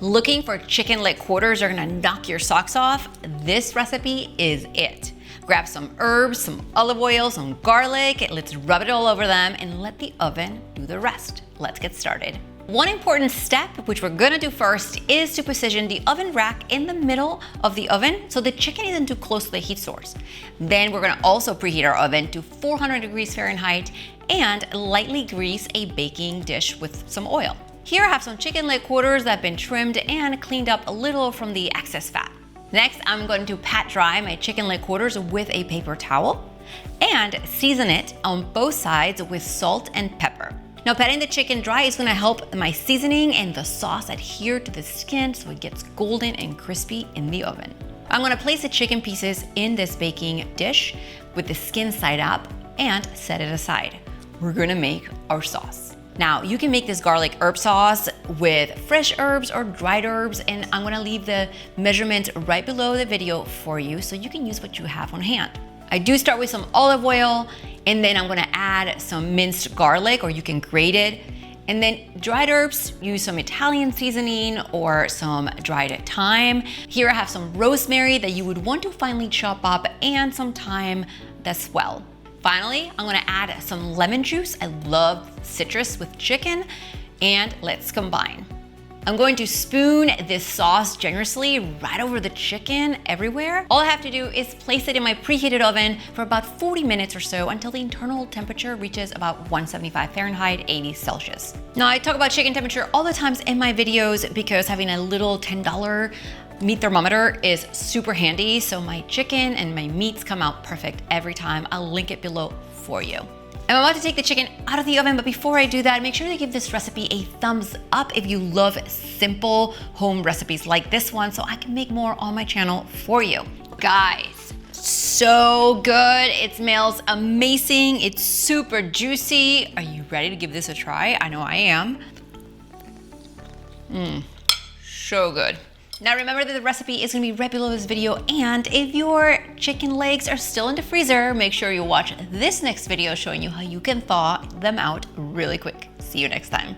Looking for chicken leg quarters are gonna knock your socks off? This recipe is it. Grab some herbs, some olive oil, some garlic, let's rub it all over them and let the oven do the rest. Let's get started. One important step, which we're gonna do first, is to position the oven rack in the middle of the oven so the chicken isn't too close to the heat source. Then we're gonna also preheat our oven to 400 degrees Fahrenheit and lightly grease a baking dish with some oil. Here I have some chicken leg quarters that have been trimmed and cleaned up a little from the excess fat. Next, I'm going to pat dry my chicken leg quarters with a paper towel and season it on both sides with salt and pepper. Now, patting the chicken dry is gonna help my seasoning and the sauce adhere to the skin so it gets golden and crispy in the oven. I'm gonna place the chicken pieces in this baking dish with the skin side up and set it aside. We're gonna make our sauce. Now, you can make this garlic herb sauce with fresh herbs or dried herbs, and I'm gonna leave the measurement right below the video for you so you can use what you have on hand. I do start with some olive oil, and then I'm gonna add some minced garlic, or you can grate it. And then dried herbs, use some Italian seasoning or some dried thyme. Here I have some rosemary that you would want to finely chop up and some thyme as well. Finally, I'm gonna add some lemon juice. I love citrus with chicken, and let's combine. I'm going to spoon this sauce generously right over the chicken everywhere. All I have to do is place it in my preheated oven for about 40 minutes or so until the internal temperature reaches about 175 Fahrenheit, 80 Celsius. Now, I talk about chicken temperature all the times in my videos because having a little $10 meat thermometer is super handy, so my chicken and my meats come out perfect every time. I'll link it below for you. I'm about to take the chicken out of the oven, but before I do that, make sure to give this recipe a thumbs up if you love simple home recipes like this one so I can make more on my channel for you. Guys, so good. It smells amazing. It's super juicy. Are you ready to give this a try? I know I am. So good. Now remember that the recipe is gonna be right below this video, and if your chicken legs are still in the freezer, make sure you watch this next video showing you how you can thaw them out really quick. See you next time.